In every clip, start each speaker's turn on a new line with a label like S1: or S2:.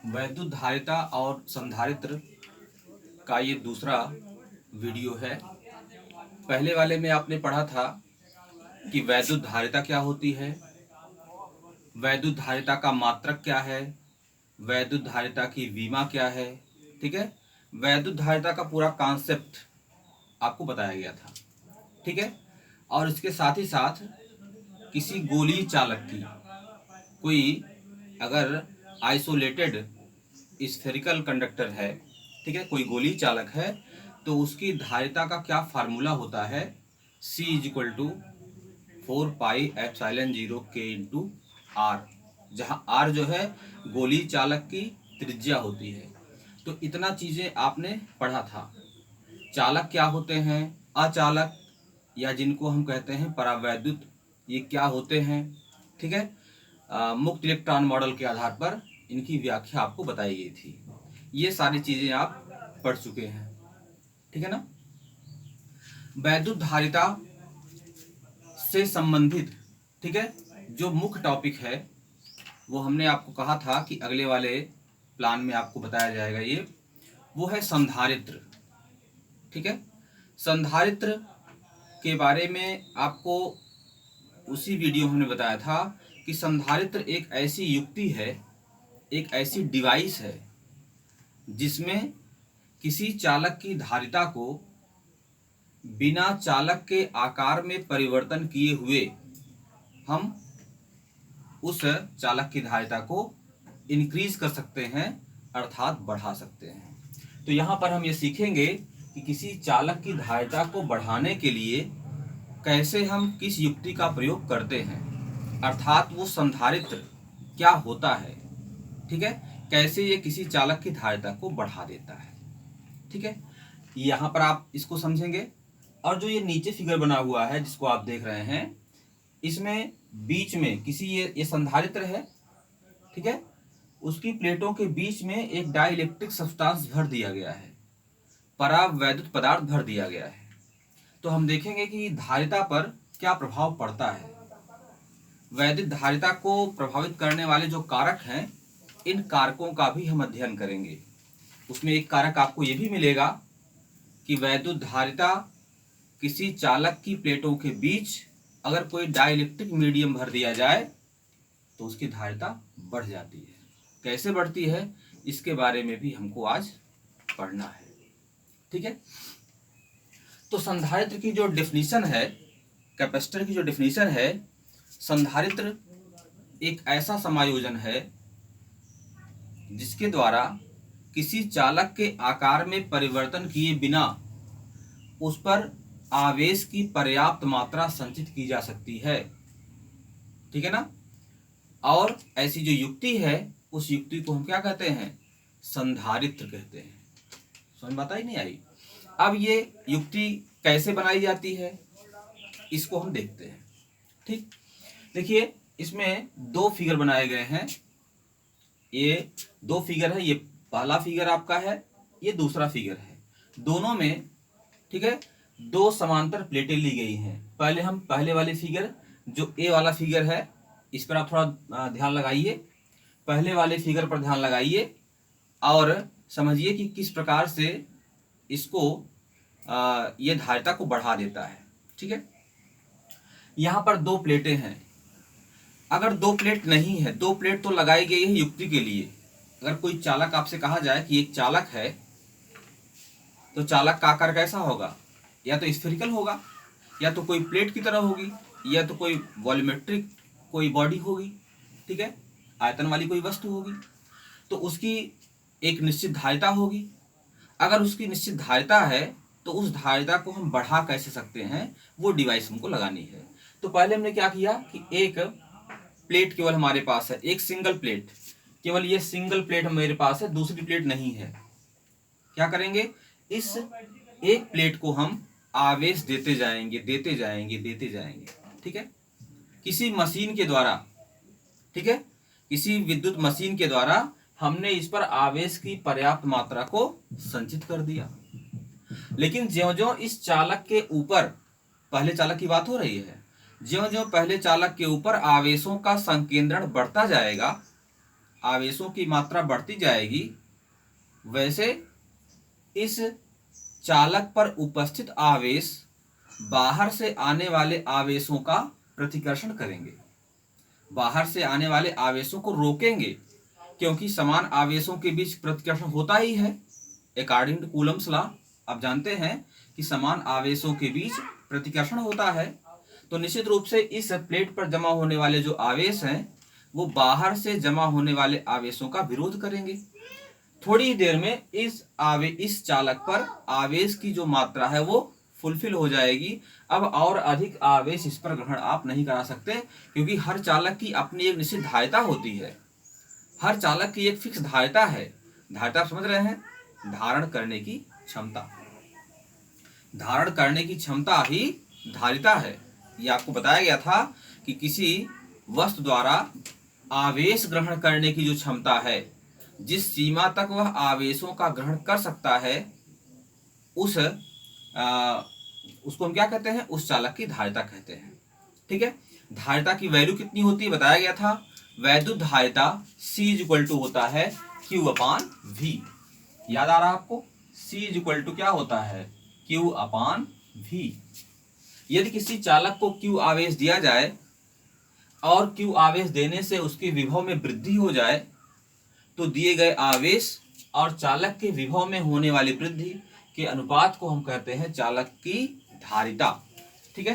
S1: वैद्युत धारिता और संधारित्र का ये दूसरा वीडियो है। पहले वाले में आपने पढ़ा था कि वैद्युत धारिता क्या होती है, वैद्युत धारिता का मात्रक क्या है, वैद्युत धारिता की विमा क्या है। ठीक है, वैद्युत धारिता का पूरा कॉन्सेप्ट आपको बताया गया था। ठीक है, और इसके साथ ही साथ किसी गोलीय चालक की कोई अगर आइसोलेटेड स्फेरिकल कंडक्टर है, ठीक है, कोई गोलीय चालक है, तो उसकी धारिता का क्या फार्मूला होता है, C is equal to 4πε0K/R, जहां R जो है गोलीय चालक की त्रिज्या होती है। तो इतना चीजें आपने पढ़ा था। चालक क्या होते हैं, अचालक या जिनको हम कहते हैं परावैद्युत, ये क्या होते हैं। ठीक है, मुक्त इलेक्ट्रॉन मॉडल के आधार पर इनकी व्याख्या आपको बताई गई थी। ये सारी चीजें आप पढ़ चुके हैं। ठीक है ना। वैद्युत धारिता से संबंधित, ठीक है, जो मुख्य टॉपिक है वो हमने आपको कहा था कि अगले वाले प्लान में आपको बताया जाएगा। ये वो है संधारित्र। ठीक है, संधारित्र के बारे में आपको उसी वीडियो में हमने बताया था कि संधारित्र एक ऐसी युक्ति है, एक ऐसी डिवाइस है जिसमें किसी चालक की धारिता को बिना चालक के आकार में परिवर्तन किए हुए हम उस चालक की धारिता को इंक्रीज कर सकते हैं, अर्थात बढ़ा सकते हैं। तो यहाँ पर हम ये सीखेंगे कि किसी चालक की धारिता को बढ़ाने के लिए कैसे हम किस युक्ति का प्रयोग करते हैं, अर्थात वो संधारित्र क्या होता है। ठीक है, कैसे ये किसी चालक की धारिता को बढ़ा देता है। ठीक है, यहाँ पर आप इसको समझेंगे। और जो ये नीचे फिगर बना हुआ है जिसको आप देख रहे हैं, इसमें बीच में किसी ये संधारित्र है, ठीक है, उसकी प्लेटों के बीच में एक डाइलेक्ट्रिक सब्सटेंस भर दिया गया है, परावैद्युत पदार्थ भर दिया गया है। तो हम देखेंगे कि धारिता पर क्या प्रभाव पड़ता है। वैद्युत धारिता को प्रभावित करने वाले जो कारक हैं, इन कारकों का भी हम अध्ययन करेंगे। उसमें एक कारक आपको यह भी मिलेगा कि वैद्युत धारिता किसी चालक की प्लेटों के बीच अगर कोई डाइलेक्ट्रिक मीडियम भर दिया जाए तो उसकी धारिता बढ़ जाती है। कैसे बढ़ती है, इसके बारे में भी हमको आज पढ़ना है। ठीक है, तो संधारित्र की जो डेफिनेशन है, कैपेसिटर की जो डेफिनेशन है, संधारित्र एक ऐसा समायोजन है जिसके द्वारा किसी चालक के आकार में परिवर्तन किए बिना उस पर आवेश की पर्याप्त मात्रा संचित की जा सकती है। ठीक है ना। और ऐसी जो युक्ति है, उस युक्ति को हम क्या कहते हैं, संधारित्र कहते हैं। समझ में आता ही नहीं आई। अब ये युक्ति कैसे बनाई जाती है, इसको हम देखते हैं। ठीक, देखिए इसमें दो फिगर बनाए गए हैं। ये दो फिगर है, ये पहला फिगर आपका है, ये दूसरा फिगर है। दोनों में, ठीक है, दो समांतर प्लेटें ली गई हैं। पहले हम पहले वाले फिगर, जो ए वाला फिगर है, इस पर आप थोड़ा ध्यान लगाइए। पहले वाले फिगर पर ध्यान लगाइए और समझिए कि किस प्रकार से इसको ये धारिता को बढ़ा देता है। ठीक है, यहाँ पर दो प्लेटें हैं। अगर दो प्लेट नहीं है, दो प्लेट तो लगाई गई है युक्ति के लिए। अगर कोई चालक आपसे कहा जाए कि एक चालक है, तो चालक का आकार कैसा होगा, या तो स्फेरिकल होगा, या तो कोई प्लेट की तरह होगी, या तो कोई वॉल्यूमेट्रिक कोई बॉडी होगी। ठीक है, आयतन वाली कोई वस्तु होगी, तो उसकी एक निश्चित धारिता होगी। अगर उसकी निश्चित धारिता है तो उस धारिता को हम बढ़ा कैसे सकते हैं, वो डिवाइस हमको लगानी है। तो पहले हमने क्या किया कि एक प्लेट केवल हमारे पास है, एक सिंगल प्लेट, केवल ये सिंगल प्लेट मेरे पास है, दूसरी प्लेट नहीं है। क्या करेंगे, इस एक प्लेट को हम आवेश देते जाएंगे, देते जाएंगे, देते जाएंगे। ठीक है, किसी मशीन के द्वारा, ठीक है, किसी विद्युत मशीन के द्वारा हमने इस पर आवेश की पर्याप्त मात्रा को संचित कर दिया। लेकिन ज्यों-ज्यों इस चालक के ऊपर, पहले चालक की बात हो रही है, ज्यों-ज्यों पहले चालक के ऊपर आवेशों का संकेंद्रण बढ़ता जाएगा, आवेशों की मात्रा बढ़ती जाएगी वैसे इस चालक पर उपस्थित आवेश बाहर से आने वाले आवेशों का प्रतिकर्षण करेंगे, बाहर से आने वाले आवेशों को रोकेंगे, क्योंकि समान आवेशों के बीच प्रतिकर्षण होता ही है। अकॉर्डिंग टू कूलम्स लॉ आप जानते हैं कि समान आवेशों के बीच प्रतिकर्षण होता है। तो निश्चित रूप से इस प्लेट पर जमा होने वाले जो आवेश हैं वो बाहर से जमा होने वाले आवेशों का विरोध करेंगे। थोड़ी ही देर में इस चालक पर आवेश की जो मात्रा है वो फुलफिल हो जाएगी। अब और अधिक आवेश इस पर ग्रहण आप नहीं करा सकते, क्योंकि हर चालक की अपनी एक निश्चित धारिता होती है, हर चालक की एक फिक्स धारिता है। धारिता आप समझ रहे हैं, धारण करने की क्षमता, धारण करने की क्षमता ही धारिता है। ये आपको बताया गया था कि किसी वस्तु द्वारा आवेश ग्रहण करने की जो क्षमता है, जिस सीमा तक वह आवेशों का ग्रहण कर सकता है, उसको हम क्या कहते हैं, उस चालक की धारिता कहते हैं। ठीक है, धारिता की वैल्यू कितनी होती है बताया गया था। वैद्युत धारिता C इक्वल टू होता है Q अपान V। याद आ रहा आपको, C इक्वल टू क्या होता है, Q अपान V। यदि किसी चालक को Q आवेश दिया जाए और Q आवेश देने से उसके विभव में वृद्धि हो जाए, तो दिए गए आवेश और चालक के विभव में होने वाली वृद्धि के अनुपात को हम कहते हैं चालक की धारिता। ठीक है,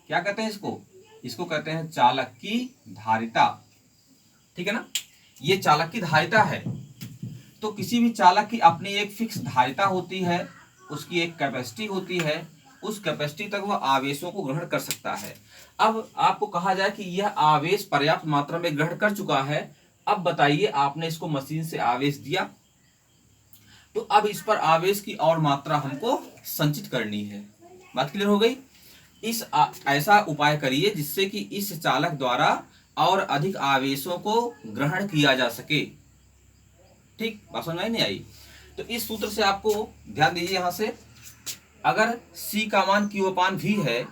S1: क्या कहते हैं इसको, इसको कहते हैं चालक की धारिता। ठीक है ना, ये चालक की धारिता है। तो किसी भी चालक की अपनी एक फिक्स धारिता होती है, उसकी एक कैपेसिटी होती है, उस कैपेसिटी तक वह आवेशों को ग्रहण कर सकता है। अब आपको कहा जाए कि यह आवेश पर्याप्त मात्रा में ग्रहण कर चुका है, अब बताइए आपने इसको मशीन से आवेश दिया, तो अब इस पर आवेश की और मात्रा हमको संचित करनी है। बात क्लियर हो गई। ऐसा उपाय करिए जिससे कि इस चालक द्वारा और अधिक आवेशों को ग्रहण किया जा सके। ठीक, बात समझ में नहीं आई? तो इस सूत्र से आपको ध्यान दीजिए, यहां से अगर C का मान Q अपान V है,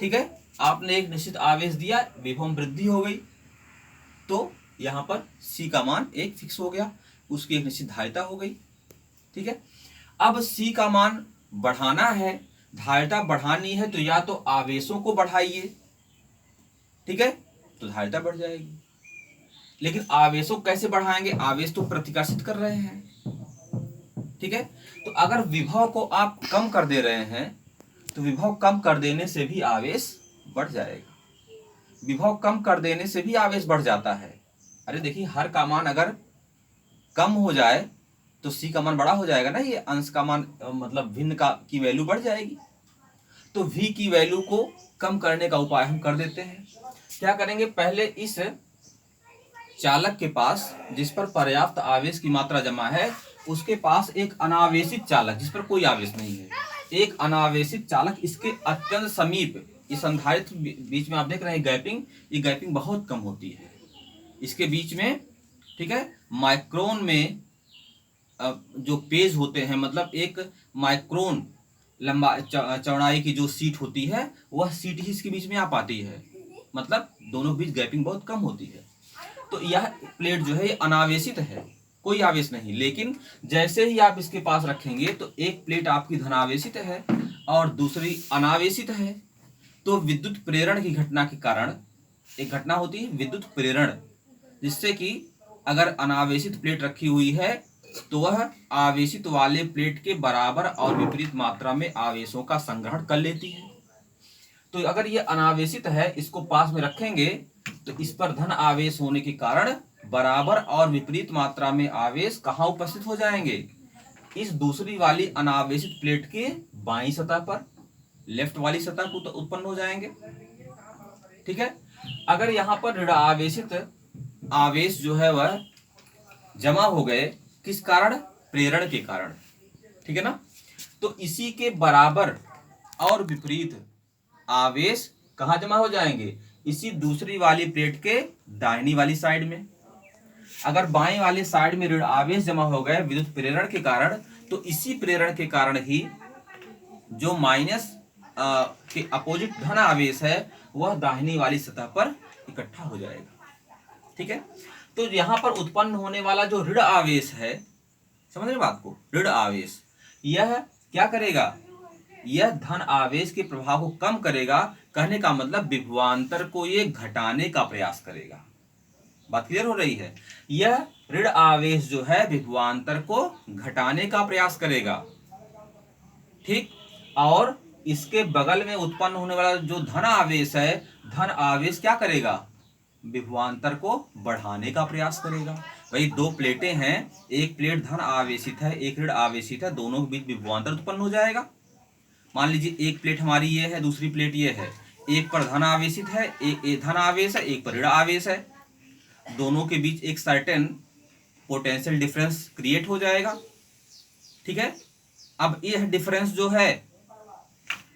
S1: ठीक है, आपने एक निश्चित आवेश दिया, विभव में वृद्धि हो गई, तो यहां पर C का मान एक फिक्स हो गया, उसकी एक निश्चित धारिता हो गई। ठीक है, अब C का मान बढ़ाना है, धारिता बढ़ानी है, तो या तो आवेशों को बढ़ाइए, ठीक है, तो धारिता बढ़ जाएगी। लेकिन आवेशों कैसे बढ़ाएंगे, आवेश तो प्रतिकर्षित कर रहे हैं। ठीक है, तो अगर विभव को आप कम कर दे रहे हैं तो विभव कम कर देने से भी आवेश बढ़ जाएगा, विभव कम कर देने से भी आवेश बढ़ जाता है। अरे देखिए, हर का मान अगर कम हो जाए तो C का मान बड़ा हो जाएगा ना, ये अंश का मान मतलब भिन्न का की वैल्यू बढ़ जाएगी। तो V की वैल्यू को कम करने का उपाय हम कर देते हैं। क्या करेंगे, पहले इस चालक के पास जिस पर पर्याप्त आवेश की मात्रा जमा है, उसके पास एक अनावेशित चालक जिस पर कोई आवेश नहीं है, एक अनावेशित चालक इसके अत्यंत समीप, इस संधारित्र बीच में आप देख रहे हैं गैपिंग, ये गैपिंग बहुत कम होती है इसके बीच में। ठीक है, माइक्रोन में जो पेज होते हैं, मतलब एक माइक्रोन लंबा चौड़ाई की जो सीट होती है, वह सीट ही इसके बीच में आ पाती है, मतलब दोनों बीच गैपिंग बहुत कम होती है। तो यह प्लेट जो है ये अनावेशित है, कोई आवेश नहीं, लेकिन जैसे ही आप इसके पास रखेंगे तो एक प्लेट आपकी धनावेशित है और दूसरी अनावेशित है। तो विद्युत प्रेरण की घटना के कारण एक घटना होती है विद्युत प्रेरण, जिससे कि अगर अनावेशित प्लेट रखी हुई है तो वह आवेशित वाले प्लेट के बराबर और विपरीत मात्रा में आवेशों का संग्रहण कर लेती है। तो अगर ये अनावेशित है, इसको पास में रखेंगे तो इस पर धन आवेश होने के कारण बराबर और विपरीत मात्रा में आवेश कहाँ उपस्थित हो जाएंगे, इस दूसरी वाली अनावेशित प्लेट के बाईं सतह पर, लेफ्ट वाली सतह को तो उत्पन्न हो जाएंगे। ठीक है, अगर यहाँ पर ऋण आवेशित आवेश जो है वह जमा हो गए, किस कारण, प्रेरण के कारण, ठीक है ना, तो इसी के बराबर और विपरीत आवेश कहाँ जमा हो जाएंगे, इसी दूसरी वाली प्लेट के दाहिनी वाली साइड में। अगर बाएं वाले साइड में ऋण आवेश जमा हो गए विद्युत प्रेरण के कारण, तो इसी प्रेरण के कारण ही जो माइनस के अपोजिट धन आवेश है वह दाहिनी वाली सतह पर इकट्ठा हो जाएगा। ठीक है, तो यहाँ पर उत्पन्न होने वाला जो ऋण आवेश है, समझ रहे बात को, ऋण आवेश, यह क्या करेगा, यह धन आवेश के प्रभाव को कम करेगा। कहने का मतलब विभवांतर को ये घटाने का प्रयास करेगा। बात क्लियर हो रही है। यह ऋण आवेश जो है विभवांतर को घटाने का प्रयास करेगा, ठीक। और इसके बगल में उत्पन्न होने वाला जो धन आवेश है, धन आवेश क्या करेगा, विभवांतर को बढ़ाने का प्रयास करेगा। भाई दो प्लेटें हैं, एक प्लेट धन आवेशित है, एक ऋण आवेशित है, दोनों के बीच विभवांतर उत्पन्न हो जाएगा। मान लीजिए एक प्लेट हमारी ये है, दूसरी प्लेट ये है, एक पर धन आवेशित है, एक धन आवेश है, एक पर ऋण आवेश है, दोनों के बीच एक सर्टेन पोटेंशियल डिफरेंस क्रिएट हो जाएगा, ठीक है। अब यह डिफरेंस जो है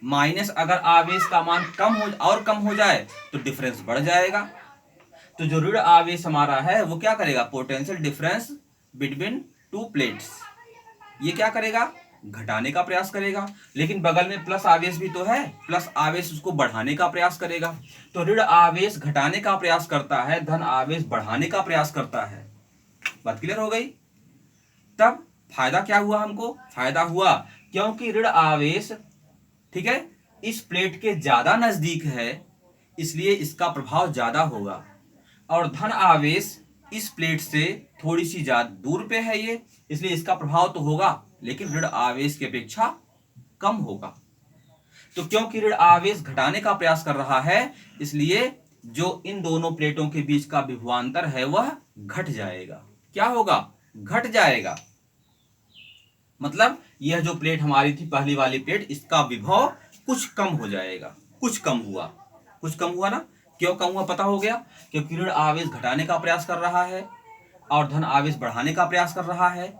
S1: माइनस, अगर आवेश का मान कम हो जाए तो डिफरेंस बढ़ जाएगा। तो जो ऋण आवेश हमारा है वो क्या करेगा, potential difference between two plates, ये क्या करेगा, घटाने का प्रयास करेगा। लेकिन बगल में प्लस आवेश भी तो है, प्लस आवेश उसको बढ़ाने का प्रयास करेगा। तो ऋण आवेश घटाने का प्रयास करता है, धन आवेश बढ़ाने का प्रयास करता है। बात क्लियर हो गई। तब फायदा क्या हुआ हमको, फायदा हुआ क्योंकि ऋण आवेश, ठीक है, इस प्लेट के ज्यादा नजदीक है, इसलिए इसका प्रभाव ज्यादा होगा। और धन आवेश इस प्लेट से थोड़ी सी ज्यादा दूर पे है ये, इसलिए इसका प्रभाव तो होगा लेकिन ऋण आवेश की अपेक्षा कम होगा। तो क्योंकि ऋण आवेश घटाने का प्रयास कर रहा है, इसलिए जो इन दोनों प्लेटों के बीच का विभवांतर है वह घट जाएगा। क्या होगा, घट जाएगा। मतलब यह जो प्लेट हमारी थी पहली वाली प्लेट, इसका विभव कुछ कम हो जाएगा। कुछ कम हुआ ना। क्यों कम हुआ पता हो गया, क्योंकि ऋण आवेश घटाने का प्रयास कर रहा है और धन आवेश बढ़ाने का प्रयास कर रहा है।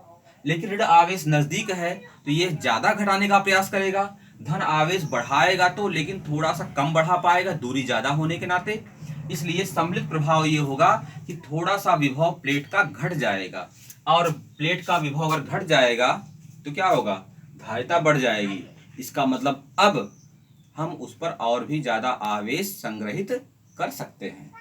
S1: लेकिन ऋण आवेश नजदीक है तो ये ज्यादा घटाने का प्रयास करेगा, धन आवेश बढ़ाएगा तो लेकिन थोड़ा सा कम बढ़ा पाएगा, दूरी ज्यादा होने के नाते। इसलिए सम्मिलित प्रभाव ये होगा कि थोड़ा सा विभव प्लेट का घट जाएगा, और प्लेट का विभव अगर घट जाएगा तो क्या होगा, धारिता बढ़ जाएगी। इसका मतलब अब हम उस पर और भी ज्यादा आवेश संग्रहित कर सकते हैं।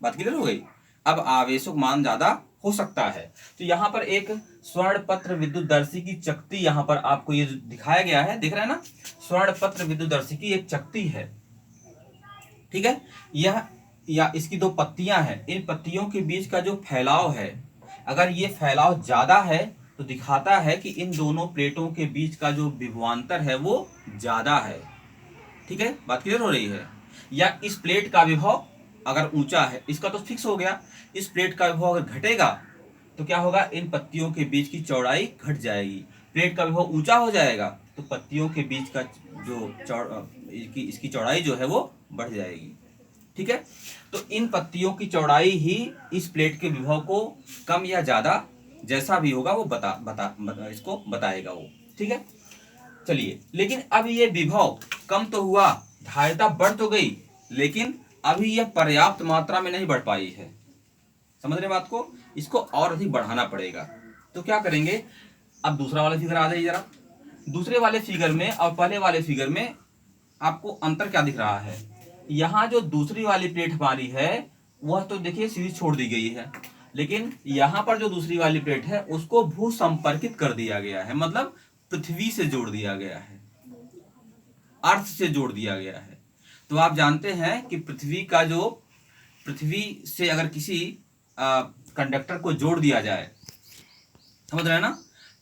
S1: बात क्लियर हो गई। अब आवेशों का मान ज्यादा हो सकता है। तो यहाँ पर एक स्वर्ण पत्र विद्युतदर्शी की चकती यहाँ पर आपको ये दिखाया गया है, दिख रहा है ना, स्वर्ण पत्र विद्युतदर्शी की एक चकती है, ठीक है। यह या इसकी दो पत्तियां हैं, इन पत्तियों के बीच का जो फैलाव है, अगर ये फैलाव ज्यादा है तो दिखाता है कि इन दोनों प्लेटों के बीच का जो विभवांतर है वो ज्यादा है, ठीक है। बात क्लियर हो रही है। या इस प्लेट का विभव अगर ऊंचा है, इसका तो फिक्स हो गया, इस प्लेट का विभव अगर घटेगा तो क्या होगा, इन पत्तियों के बीच की चौड़ाई घट जाएगी। प्लेट का विभव ऊंचा हो जाएगा तो पत्तियों के बीच का जो इसकी चौड़ाई जो है वो बढ़ जाएगी, ठीक है। तो इन पत्तियों की चौड़ाई ही इस प्लेट के विभव को कम या ज्यादा जैसा भी होगा वो इसको बताएगा वो, ठीक है। चलिए, लेकिन अब ये विभव कम तो हुआ, धारिता बढ़ तो गई, लेकिन अभी यह पर्याप्त मात्रा में नहीं बढ़ पाई है। समझ रहे बात को, इसको और अधिक बढ़ाना पड़ेगा। तो क्या करेंगे, अब दूसरा वाला फिगर आ जाइए जरा। दूसरे वाले फिगर में और पहले वाले फिगर में आपको अंतर क्या दिख रहा है। यहाँ जो दूसरी वाली प्लेट हमारी है वह तो देखिए सीधी छोड़ दी गई है, लेकिन यहाँ पर जो दूसरी वाली प्लेट है उसको भू संपर्कित कर दिया गया है, मतलब पृथ्वी से जोड़ दिया गया है, अर्थ से जोड़ दिया गया है। तो आप जानते हैं कि पृथ्वी से अगर किसी कंडक्टर को जोड़ दिया जाए, समझ रहे हैं ना,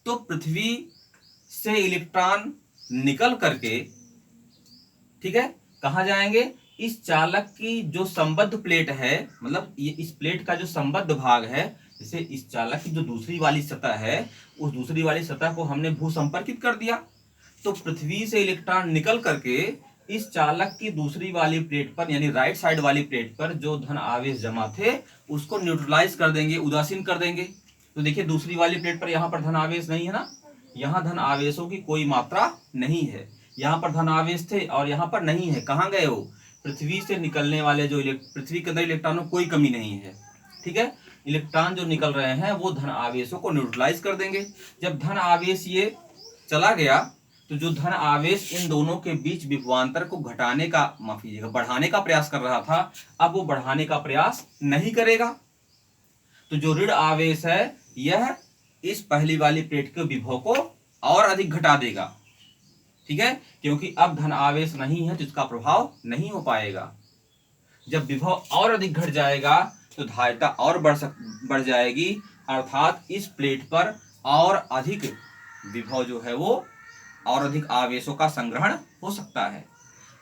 S1: तो पृथ्वी से इलेक्ट्रॉन निकल करके, ठीक है, कहाँ जाएंगे, इस चालक की जो संबद्ध प्लेट है, मतलब ये इस प्लेट का जो संबद्ध भाग है, जैसे इस चालक की जो दूसरी वाली सतह है, उस दूसरी वाली सतह को हमने भू संपर्कित कर दिया, तो पृथ्वी से इलेक्ट्रॉन निकल करके इस चालक की दूसरी वाली प्लेट पर, यानी राइट साइड वाली प्लेट पर जो धन आवेश जमा थे उसको न्यूट्रलाइज कर देंगे, उदासीन कर देंगे। तो देखिए दूसरी वाली प्लेट पर यहाँ पर धन आवेश नहीं है ना, यहाँ धन आवेशों की कोई मात्रा नहीं है। यहाँ पर धन आवेश थे और यहाँ पर नहीं है, कहाँ गए वो, पृथ्वी से निकलने वाले जो पृथ्वी के अंदर इलेक्ट्रॉनों कोई कमी नहीं है, ठीक है। इलेक्ट्रॉन जो निकल रहे हैं वो धन आवेशों को न्यूट्रलाइज कर देंगे। जब धन आवेश ये चला गया तो जो धन आवेश इन दोनों के बीच विभवांतर को घटाने का, माफ कीजिएगा, बढ़ाने का प्रयास कर रहा था, अब वो बढ़ाने का प्रयास नहीं करेगा। तो जो ऋण आवेश है यह इस पहली वाली प्लेट के विभव को और अधिक घटा देगा, ठीक है, क्योंकि अब धन आवेश नहीं है तो इसका प्रभाव नहीं हो पाएगा। जब विभव और अधिक घट जाएगा तो धारिता और बढ़ जाएगी, अर्थात इस प्लेट पर और अधिक विभव जो है वो और अधिक आवेशों का संग्रहण हो सकता है।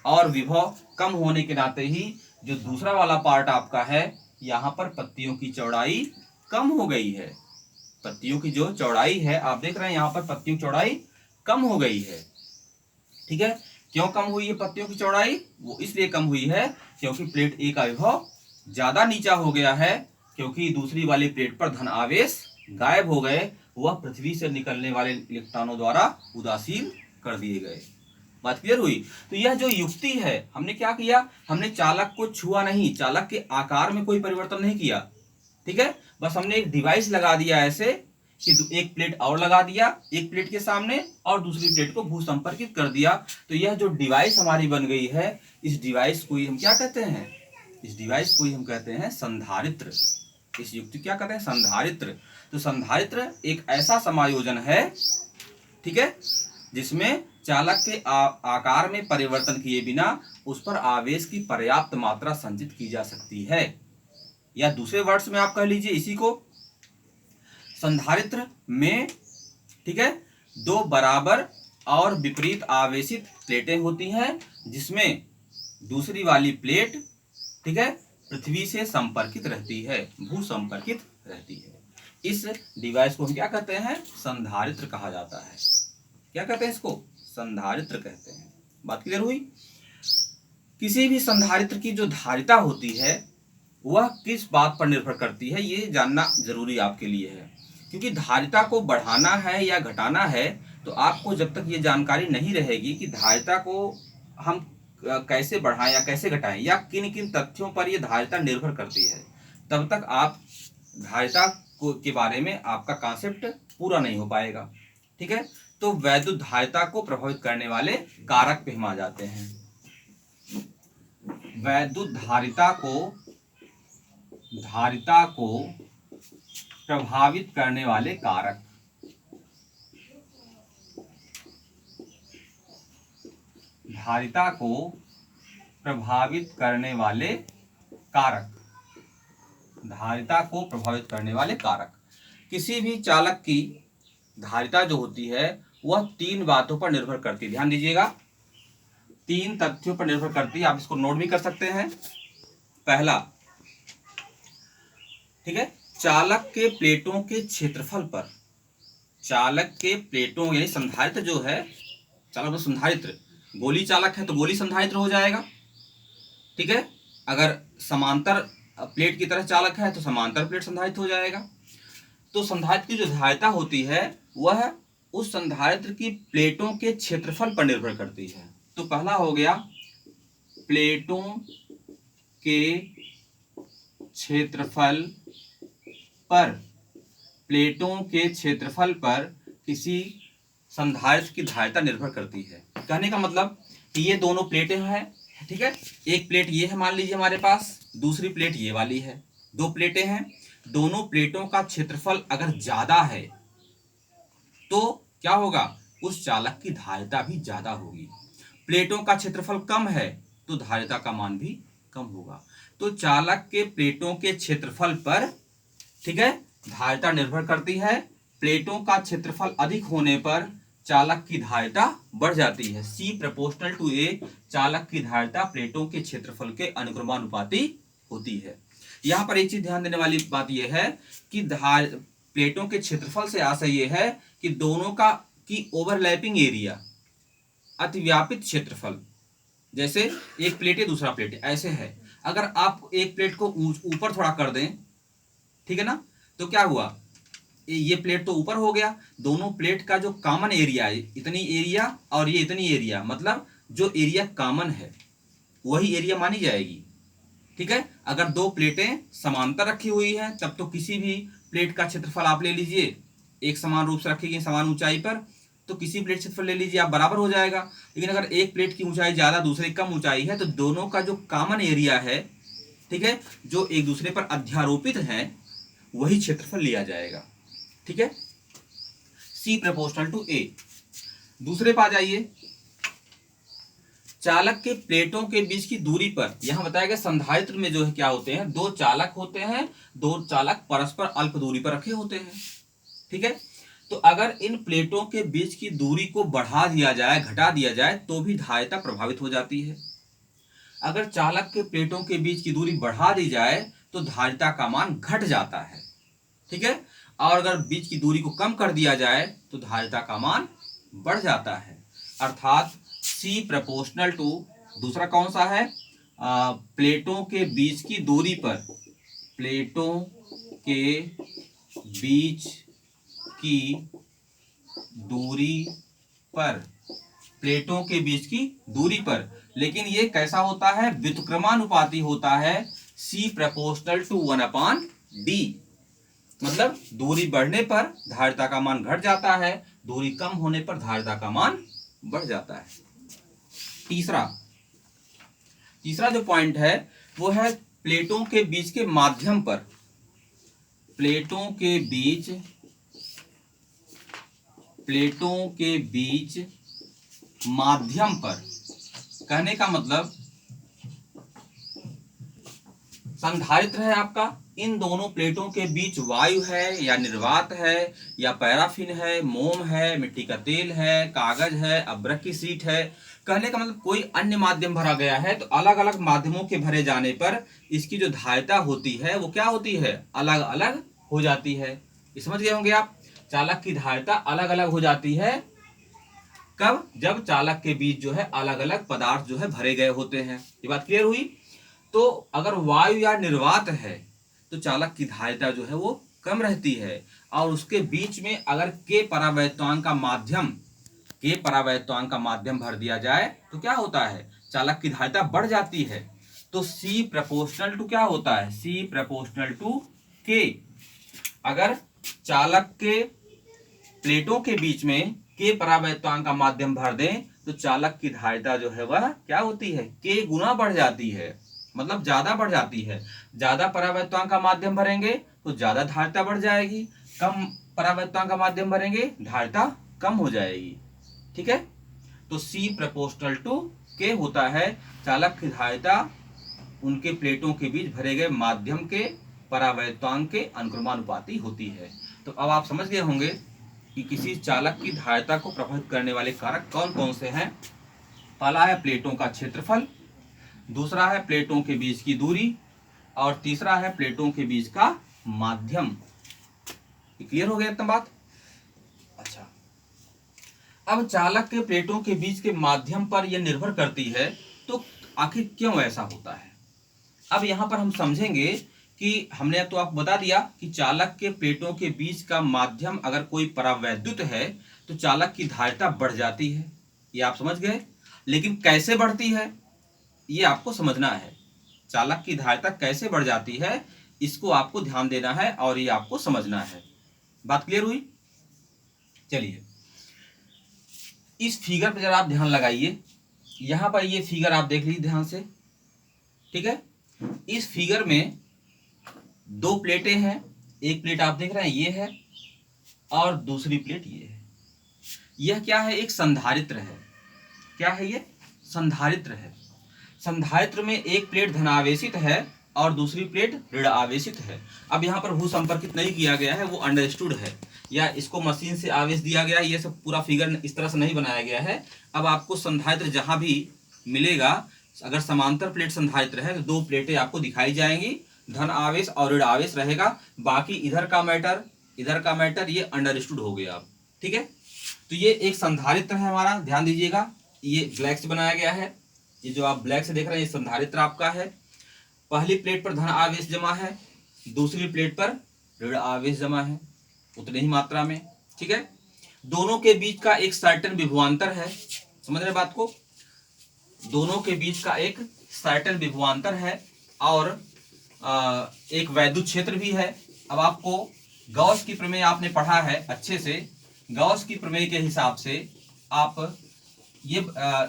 S1: और विभव कम होने के नाते ही जो दूसरा वाला पार्ट आपका है, यहाँ पर पत्तियों की चौड़ाई कम हो गई है। पत्तियों की जो चौड़ाई है आप देख रहे हैं, यहाँ पर पत्तियों की चौड़ाई कम हो गई है, ठीक है। क्यों कम हुई है पत्तियों की चौड़ाई? वो इसलिए कम हुई है क्योंकि प्लेट ए का विभव ज्यादा नीचा हो गया है, क्योंकि दूसरी वाली प्लेट पर धन आवेश गायब हो गए, वह पृथ्वी से निकलने वाले इलेक्ट्रॉनों द्वारा उदासीन कर दिए गए। बात क्लियर हुई? तो यह जो युक्ति है, हमने क्या किया, हमने चालक को छुआ नहीं, चालक के आकार में कोई परिवर्तन नहीं किया, ठीक है, बस हमने एक डिवाइस लगा दिया ऐसे कि एक प्लेट और लगा दिया एक प्लेट के सामने और दूसरी प्लेट को भू संपर्कित कर दिया। तो यह जो डिवाइस हमारी बन गई है, इस डिवाइस को ही हम क्या कहते हैं, इस डिवाइस को ही हम कहते हैं संधारित्र। इस युक्ति क्या कहते हैं, संधारित्र। तो संधारित्र एक ऐसा समायोजन है, ठीक है, जिसमें चालक के आकार में परिवर्तन किए बिना उस पर आवेश की पर्याप्त मात्रा संचित की जा सकती है। या दूसरे वर्ड्स में आप कह लीजिए इसी को, संधारित्र में, ठीक है, दो बराबर और विपरीत आवेशित प्लेटें होती हैं, जिसमें दूसरी वाली प्लेट, ठीक है, पृथ्वी से संपर्कित रहती है, भू संपर्कित रहती है। इस डिवाइस को हम क्या कहते हैं, संधारित्र कहा जाता है। क्या कहते हैं इसको, संधारित्र कहते हैं। बात क्लियर हुई? किसी भी संधारित्र की जो धारिता होती है वह किस बात पर निर्भर करती है, ये जानना जरूरी आपके लिए है, क्योंकि धारिता को बढ़ाना है या घटाना है तो आपको जब तक ये जानकारी नहीं रहेगी कि धारिता को हम कैसे बढ़ाएं या कैसे घटाएं या किन किन तथ्यों पर ये धारिता निर्भर करती है, तब तक आप धारिता के बारे में आपका कॉन्सेप्ट पूरा नहीं हो पाएगा, ठीक है। तो वैद्युत धारिता को प्रभावित करने वाले कारक पे हम आ जाते हैं। वैद्युत धारिता को प्रभावित करने वाले कारक। धारिता को प्रभावित करने वाले कारक। धारिता को प्रभावित करने वाले कारक। किसी भी चालक की धारिता जो होती है वह तीन बातों पर निर्भर करती है, ध्यान दीजिएगा, तीन तथ्यों पर निर्भर करती है। आप इसको नोट भी कर सकते हैं। पहला, ठीक है, चालक के प्लेटों के क्षेत्रफल पर। चालक के प्लेटों यानी संधारित्र जो है, चालक संधारित्र, गोली चालक है तो गोली संधारित्र हो जाएगा, ठीक है। अगर समांतर प्लेट की तरह चालक है तो समांतर प्लेट संधारित्र हो जाएगा। तो संधारित्र की जो धारिता होती है वह उस संधारित्र की प्लेटों के क्षेत्रफल पर निर्भर करती है। तो पहला हो गया, प्लेटों के क्षेत्रफल पर। प्लेटों के क्षेत्रफल पर किसी संधारित्र की धारिता निर्भर करती है। कहने का मतलब कि ये दोनों प्लेटें हैं, ठीक है, एक प्लेट ये है मान लीजिए हमारे पास, दूसरी प्लेट ये वाली है, दो प्लेटें हैं, दोनों प्लेटों का क्षेत्रफल अगर ज्यादा है तो क्या होगा, उस चालक की धारिता भी ज्यादा होगी। प्लेटों का क्षेत्रफल कम है तो धारिता का मान भी कम होगा। तो चालक के प्लेटों के क्षेत्रफल पर, ठीक है, धारिता निर्भर करती है। प्लेटों का क्षेत्रफल अधिक होने पर चालक की धारिता बढ़ जाती है। C प्रोपोर्शनल टू A, चालक की धारिता प्लेटों के क्षेत्रफल के अनुक्रमानुपाती होती है। यहाँ पर एक चीज ध्यान देने वाली बात यह है कि प्लेटों के क्षेत्रफल से आशय यह है कि दोनों का की ओवरलैपिंग एरिया, अतिव्यापित क्षेत्रफल। जैसे एक प्लेट है दूसरा प्लेट है, ऐसे है, अगर आप एक प्लेट को ऊपर थोड़ा कर दें, ठीक है ना, तो क्या हुआ, ये प्लेट तो ऊपर हो गया, दोनों प्लेट का जो कॉमन एरिया है, इतनी एरिया और ये इतनी एरिया, मतलब जो एरिया कॉमन है वही एरिया मानी जाएगी, ठीक है। अगर दो प्लेटें समांतर रखी हुई हैं तब तो किसी भी प्लेट का क्षेत्रफल आप ले लीजिए, एक समान रूप से रखी गई समान ऊंचाई पर, तो किसी प्लेट क्षेत्रफल ले लीजिए आप, बराबर हो जाएगा। लेकिन अगर एक प्लेट की ऊंचाई ज्यादा दूसरे की कम ऊंचाई है तो दोनों का जो कॉमन एरिया है, ठीक है, जो एक दूसरे पर अध्यारोपित है, वही क्षेत्रफल लिया जाएगा। ठीक है, C प्रोपोर्शनल टू A। दूसरे पे आ जाइए, चालक के प्लेटों के बीच की दूरी पर, यहां बताया गया संधारित्र में जो है क्या होते हैं, दो चालक होते हैं, दो चालक परस्पर अल्प दूरी पर रखे होते हैं। ठीक है, तो अगर इन प्लेटों के बीच की दूरी को बढ़ा दिया जाए, घटा दिया जाए, तो भी धारिता प्रभावित हो जाती है। अगर चालक के प्लेटों के बीच की दूरी बढ़ा दी जाए तो धारिता का मान घट जाता है। ठीक है, और अगर बीच की दूरी को कम कर दिया जाए तो धारिता का मान बढ़ जाता है। अर्थात C प्रोपोर्शनल टू, दूसरा कौन सा है, प्लेटों के बीच की दूरी पर, प्लेटों के बीच की दूरी पर, प्लेटों के बीच की दूरी पर, लेकिन ये कैसा होता है, व्युत्क्रमानुपाती होता है, C प्रोपोर्शनल टू 1/D। मतलब दूरी बढ़ने पर धारिता का मान घट जाता है, दूरी कम होने पर धारिता का मान बढ़ जाता है। तीसरा जो पॉइंट है वो है प्लेटों के बीच के माध्यम पर, प्लेटों के बीच माध्यम पर, कहने का मतलब संधारित्र है आपका, इन दोनों प्लेटों के बीच वायु है या निर्वात है या पैराफिन है, मोम है, मिट्टी का तेल है, कागज है, अब्रक की सीट है, कहने का मतलब कोई अन्य माध्यम भरा गया है, तो अलग अलग माध्यमों के भरे जाने पर इसकी जो धारिता होती है वो क्या होती है, अलग अलग हो जाती है। ये समझ गए होंगे आप, चालक की धारिता अलग अलग हो जाती है कब, जब चालक के बीच जो है अलग अलग पदार्थ जो है भरे गए होते हैं। ये बात क्लियर हुई। तो अगर वायु या निर्वात है तो चालक की धारिता जो है वो कम रहती है, और उसके बीच में अगर के परावैद्युतांक का माध्यम भर दिया जाए तो क्या होता है, चालक की धारिता बढ़ जाती है। तो C प्रोपोर्शनल टू क्या होता है, C प्रोपोर्शनल टू K। अगर चालक के प्लेटों के बीच में के परावैद्युतांक का माध्यम भर दें तो चालक की धारिता जो है वह क्या होती है, K गुना बढ़ जाती है, मतलब ज्यादा बढ़ जाती है। ज्यादा परावैद्युतांक का माध्यम भरेंगे तो ज्यादा धारिता बढ़ जाएगी, कम परावैद्युतांक का माध्यम भरेंगे धारिता कम हो जाएगी। ठीक है, तो C प्रोपोर्शनल टू K होता है, चालक की धारिता उनके प्लेटों के बीच भरे गए माध्यम के परावैद्युतांक के अनुक्रमानुपाती होती है। तो अब आप समझ गए होंगे कि किसी चालक की धारिता को प्रभावित करने वाले कारक कौन कौन से हैं। पहला है प्लेटों का क्षेत्रफल, दूसरा है प्लेटों के बीच की दूरी, और तीसरा है प्लेटों के बीच का माध्यम। क्लियर हो गया इतना बात। अच्छा, अब चालक के प्लेटों के बीच के माध्यम पर यह निर्भर करती है, तो आखिर क्यों ऐसा होता है। अब यहां पर हम समझेंगे कि हमने तो आपको बता दिया कि चालक के प्लेटों के बीच का माध्यम अगर कोई परावैद्युत है तो चालक की धारिता बढ़ जाती है, ये आप समझ गए। लेकिन कैसे बढ़ती है ये आपको समझना है, चालक की धारिता कैसे बढ़ जाती है इसको आपको ध्यान देना है और ये आपको समझना है। बात क्लियर हुई। चलिए इस फिगर पर जरा आप ध्यान लगाइए, यहां पर ये फिगर आप देख लीजिए ध्यान से। ठीक है, इस फिगर में दो प्लेटें हैं, एक प्लेट आप देख रहे हैं ये है और दूसरी प्लेट ये है। यह क्या है, एक संधारित्र है। क्या है ये, संधारित्र है। संधारित्र में एक प्लेट धनावेशित है और दूसरी प्लेट ऋण आवेशित है। अब यहाँ पर भू संपर्कित नहीं किया गया है, वो अंडरस्टूड है, या इसको मशीन से आवेश दिया गया, ये सब पूरा फिगर इस तरह से नहीं बनाया गया है। अब आपको संधारित्र जहां भी मिलेगा, अगर समांतर प्लेट संधारित्र है तो दो प्लेटें आपको दिखाई जाएंगी, धन आवेश और ऋण आवेश रहेगा, बाकी इधर का मैटर ये अंडरस्टूड हो गया। अब ठीक है, तो ये एक संधारित्र है हमारा, ध्यान दीजिएगा, ये ब्लैक से बनाया गया है, ये जो आप ब्लैक से देख रहे हैं ये संधारित्र आपका है। पहली प्लेट पर धन आवेश जमा है, दूसरी प्लेट पर ऋण आवेश जमा है, उतनी ही मात्रा में। ठीक है, दोनों के बीच का एक सर्टेन विभवांतर है, समझ रहे बात को, दोनों के बीच का एक सर्टेन विभवांतर है और एक वैद्युत क्षेत्र भी है। अब आपको गॉस की प्रमेय आपने पढ़ा है अच्छे से, गॉस की प्रमेय के हिसाब से आप ये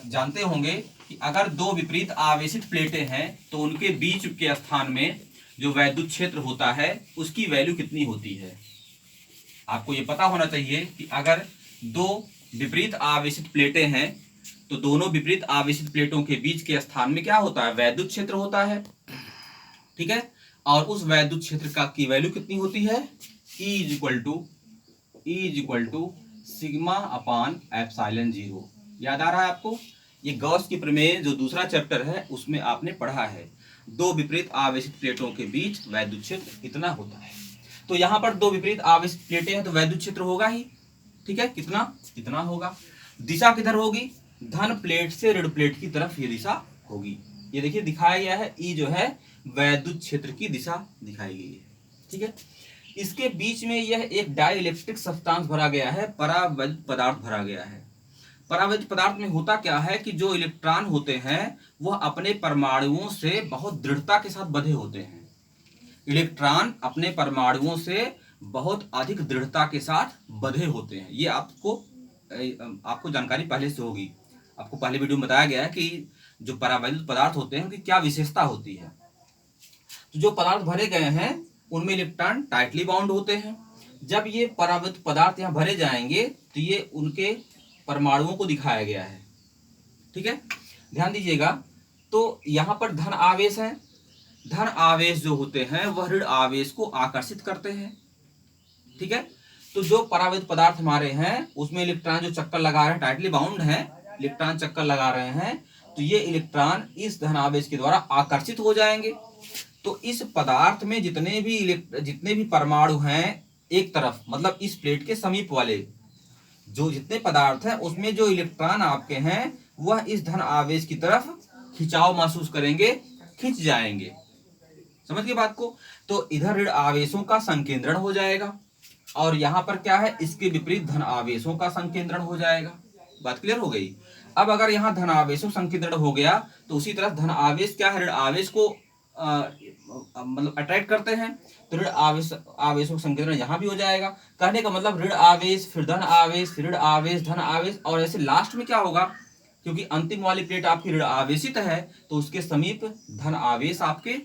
S1: जानते होंगे कि अगर दो विपरीत आवेशित प्लेटें हैं तो उनके बीच के स्थान में जो वैद्युत क्षेत्र होता है उसकी वैल्यू कितनी होती है। आपको ये पता होना चाहिए कि अगर दो विपरीत आवेशित प्लेटें हैं तो दोनों विपरीत आवेशित प्लेटों के बीच के स्थान में क्या होता है, वैद्युत क्षेत्र होता है। ठीक है, और उस वैद्युत क्षेत्र का की वैल्यू कितनी होती है, E is equal to sigma upon epsilon 0। याद आ रहा है आपको, ये गॉस की प्रमेय जो दूसरा चैप्टर है उसमें आपने पढ़ा है, दो विपरीत आवेशित प्लेटों के बीच वैद्युत क्षेत्र इतना होता है। तो यहाँ पर दो विपरीत आवेशित प्लेटें हैं तो वैद्युत क्षेत्र होगा ही। ठीक है, कितना, इतना होगा। दिशा किधर होगी, धन प्लेट से ऋण प्लेट की तरफ ये दिशा होगी। ये देखिए दिखाया गया है, ई जो है वैद्युत क्षेत्र की दिशा दिखाई गई है। ठीक है, इसके बीच में यह एक डाइलेक्ट्रिक सब्सटेंस भरा गया है, परावैद्युत पदार्थ भरा गया है। परावैद्युत पदार्थ में होता क्या है कि जो इलेक्ट्रॉन होते हैं वह अपने परमाणुओं से बहुत दृढ़ता के साथ बंधे होते हैं। इलेक्ट्रॉन अपने परमाणुओं से बहुत अधिक दृढ़ता के साथ बंधे होते हैं। ये आपको जानकारी पहले से होगी, आपको पहले वीडियो में बताया गया है कि जो परावैद्युत पदार्थ होते हैं उनकी क्या विशेषता होती है। तो जो पदार्थ भरे गए हैं उनमें इलेक्ट्रॉन टाइटली बाउंड होते हैं। जब ये परावैद्युत पदार्थ यहाँ भरे जाएंगे तो ये उनके परमाणुओं को दिखाया गया है। ठीक है, ध्यान दीजिएगा। तो यहाँ पर धन आवेश है, धन आवेश जो होते हैं वह ऋण आवेश को आकर्षित करते हैं। ठीक है, तो जो परावैद्युत पदार्थ हमारे हैं उसमें इलेक्ट्रॉन जो चक्कर लगा रहे हैं, टाइटली बाउंड है, इलेक्ट्रॉन चक्कर लगा रहे हैं, तो ये इलेक्ट्रॉन इस धन आवेश के द्वारा आकर्षित हो जाएंगे। तो इस पदार्थ में जितने भी परमाणु हैं एक तरफ, मतलब इस प्लेट के समीप वाले जो जितने पदार्थ हैं उसमें जो इलेक्ट्रॉन आपके हैं वह इस धन आवेश की तरफ खिंचाव महसूस करेंगे, खिंच जाएंगे। समझ गए बात को। तो इधर ऋण आवेशों का संकेंद्रण हो जाएगा और यहाँ पर क्या है, इसके विपरीत धन आवेशों का संकेंद्रण हो जाएगा। बात क्लियर हो गई। अब अगर यहाँ धन आवेशों संकेंद्रण हो गया तो उसी तरह धन आवेश क्या है, ऋण आवेश को मतलब अट्रैक्ट करते हैं, तो ऋण आवेशों संकेंद्रण यहाँ भी हो जाएगा। कहने का मतलब ऋण आवेश, फिर धन आवेश, फिर ऋण आवेश, धन आवेश, और ऐसे लास्ट में क्या होगा, क्योंकि अंतिम वाली प्लेट आपकी ऋण आवेशित है तो उसके समीप धन आवेश आपके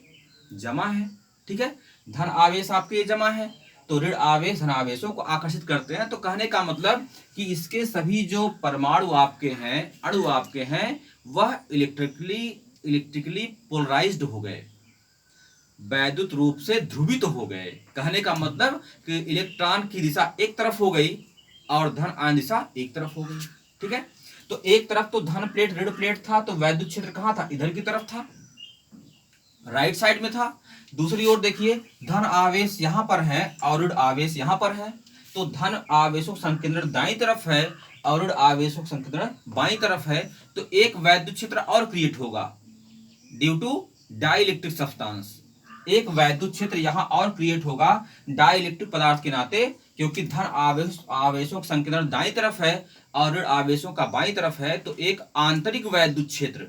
S1: जमा है। ठीक है, धन आवेश आपके जमा है तो ऋण आवेश धन आवेशों को आकर्षित करते हैं। तो कहने का मतलब कि इसके सभी जो परमाणु आपके हैं, अणु आपके हैं, वह इलेक्ट्रिकली पोलराइज्ड हो गए, वैद्युत रूप से ध्रुवित हो गए। कहने का मतलब कि इलेक्ट्रॉन की दिशा एक तरफ हो गई और धन आयन दिशा एक तरफ हो गई। ठीक है, तो एक तरफ तो धन प्लेट ऋण प्लेट था तो वैद्युत क्षेत्र कहाँ था, इधर की तरफ था, राइट साइड में था। दूसरी ओर देखिए, धन आवेश यहाँ पर है और ऋण आवेश यहाँ पर है, तो धन आवेशों संकेंद्रण दाईं तरफ है और ऋण आवेशों संकेंद्रण बाईं तरफ है। तो एक वैद्युत क्षेत्र और क्रिएट होगा ड्यू टू डाइलेक्ट्रिक सब्सटेंस। एक वैद्युत क्षेत्र यहाँ और क्रिएट होगा डाइलेक्ट्रिक पदार्थ के नाते, क्योंकि धन आवेशों का संकेंद्रण दाईं तरफ है और ऋण आवेशों का बाईं तरफ है। तो एक आंतरिक वैद्युत क्षेत्र,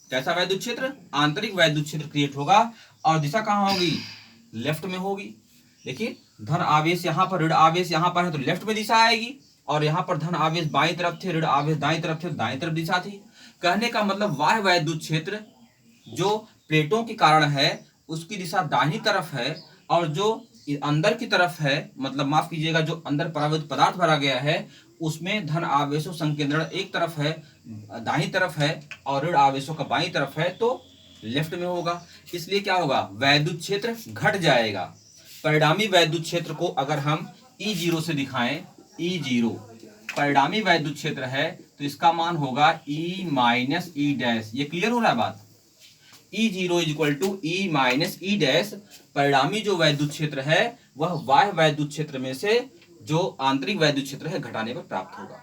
S1: कैसा वैद्युत क्षेत्र, आंतरिक वैद्युत क्षेत्र क्रिएट होगा और दिशा कहाँ होगी, लेफ्ट में होगी। देखिए, धन आवेश यहाँ पर, ऋण आवेश यहाँ पर है तो लेफ्ट में दिशा आएगी, और यहाँ पर धन आवेश बाईं तरफ थे, ऋण आवेश दाईं तरफ थे, दाईं तरफ दिशा थी। कहने का मतलब बाह्य वैद्युत क्षेत्र जो प्लेटों के कारण है उसकी दिशा दाहिनी तरफ है, और जो अंदर की तरफ है, मतलब माफ कीजिएगा, जो अंदर परावैद्युत पदार्थ भरा गया है उसमें धन आवेशों संकेंद्रण एक तरफ है, दाहिनी तरफ है, और ऋण आवेशों का बाईं तरफ है तो लेफ्ट में होगा। इसलिए क्या होगा, वैद्युत क्षेत्र घट जाएगा। परिणामी वैद्युत क्षेत्र को अगर हम E0 से दिखाएं, E0 परिणामी वैद्युत क्षेत्र है तो इसका मान होगा E माइनस ई डैश। ये क्लियर हो रहा है बात। E0 equal to E minus E dash. परिणामी जो वैद्युत क्षेत्र है वह बाह्य वैद्युत क्षेत्र में से जो आंतरिक वैद्युत क्षेत्र है घटाने पर प्राप्त होगा।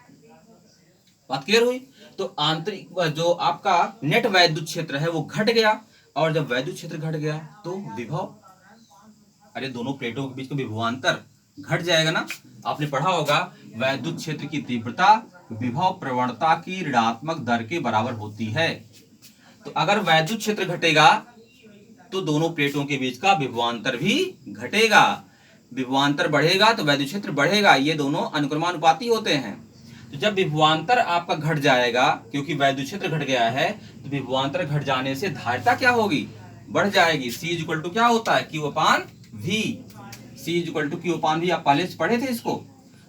S1: बात क्लियर हुई। तो आंतरिक जो आपका नेट वैद्युत क्षेत्र है वो घट गया, और जब वैद्युत क्षेत्र घट गया तो विभव, अरे दोनों प्लेटों के बीच का विभवांतर घट जाएगा ना। आपने पढ़ा होगा वैद्युत क्षेत्र की तीव्रता विभव प्रवणता की ऋणात्मक दर के बराबर होती है। तो अगर वैद्युत क्षेत्र घटेगा तो दोनों प्लेटों के बीच का विभवांतर भी घटेगा, विभवांतर बढ़ेगा तो वैद्युत क्षेत्र बढ़ेगा। ये दोनों अनुक्रमानुपाती होते हैं। तो जब विभवांतर आपका घट जाएगा, क्योंकि वैद्युत क्षेत्र घट गया है, तो विभवांतर घट जाने से धारिता क्या होगी, बढ़ जाएगी। C इज इक्वल टू क्या होता है, Q upon V। C is equal to Q upon V, आप पहले से पढ़े थे इसको।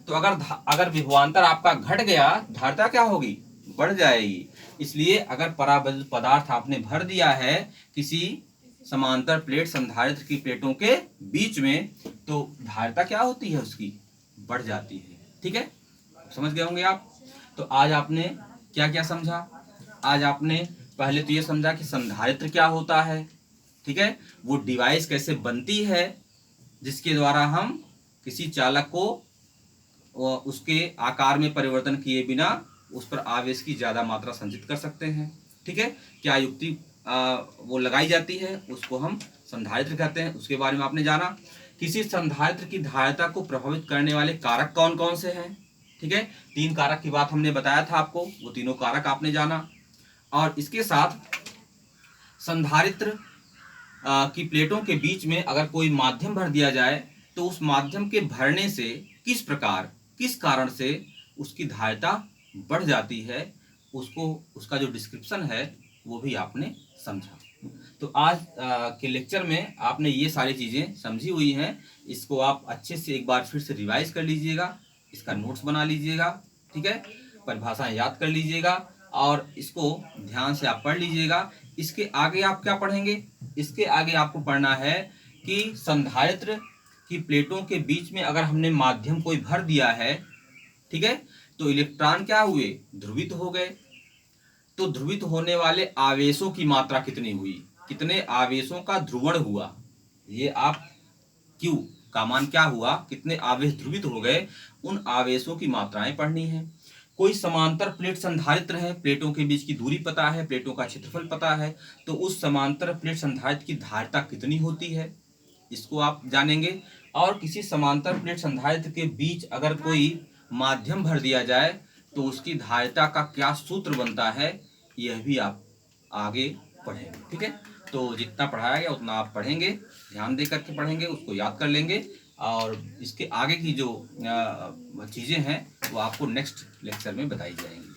S1: तो अगर विभवांतर आपका घट गया, धारिता क्या होगी, बढ़ जाएगी। इसलिए अगर पराबैद्युत पदार्थ आपने भर दिया है किसी समांतर प्लेट संधारित्र की प्लेटों के बीच में, तो धारिता क्या होती है उसकी, बढ़ जाती है। ठीक है, समझ गए होंगे आप। तो आज आपने क्या क्या समझा, आज आपने पहले तो ये समझा कि संधारित्र क्या होता है, ठीक है, वो डिवाइस कैसे बनती है जिसके द्वारा हम किसी चालक को उसके आकार में परिवर्तन किए बिना उस पर आवेश की ज्यादा मात्रा संचित कर सकते हैं। ठीक है, क्या युक्ति वो लगाई जाती है, उसको हम संधारित्र कहते हैं, उसके बारे में आपने जाना। किसी संधारित्र की धारिता को प्रभावित करने वाले कारक कौन कौन से हैं। ठीक है, 3 कारक की बात हमने बताया था आपको, वो तीनों कारक आपने जाना। और इसके साथ संधारित्र की प्लेटों के बीच में अगर कोई माध्यम भर दिया जाए तो उस माध्यम के भरने से किस प्रकार, किस कारण से उसकी धारिता बढ़ जाती है, उसको, उसका जो डिस्क्रिप्शन है वो भी आपने समझा। तो आज के लेक्चर में आपने ये सारी चीजें समझी हुई हैं। इसको आप अच्छे से एक बार फिर से रिवाइज कर लीजिएगा, इसका नोट्स बना लीजिएगा। ठीक है, परिभाषाएं याद कर लीजिएगा और इसको ध्यान से आप पढ़ लीजिएगा। इसके आगे आप क्या पढ़ेंगे, इसके आगे आपको पढ़ना है कि संधारित्र की प्लेटों के बीच में अगर हमने माध्यम कोई भर दिया है, ठीक है, तो इलेक्ट्रॉन क्या हुए, ध्रुवित हो गए। तो ध्रुवित होने वाले आवेशों की मात्रा कितनी हुई, कितने आवेशों का ध्रुवण हुआ, ये आप Q का मान क्या हुआ, कितने आवेश ध्रुवित हो गए, उन आवेशों की मात्राएं पढ़नी है। कोई समांतर प्लेट संधारित्र है, प्लेटों के बीच की दूरी पता है, प्लेटों का क्षेत्रफल पता है, तो उस समांतर प्लेट संधारित्र की धारिता कितनी होती है, इसको आप जानेंगे। और किसी समांतर प्लेट संधारित्र के बीच अगर कोई माध्यम भर दिया जाए तो उसकी धारिता का क्या सूत्र बनता है, यह भी आप आगे पढ़ेंगे। ठीक है, तो जितना पढ़ाया गया उतना आप पढ़ेंगे, ध्यान दे करके पढ़ेंगे, उसको याद कर लेंगे। और इसके आगे की जो चीज़ें हैं वो आपको नेक्स्ट लेक्चर में बताई जाएंगी।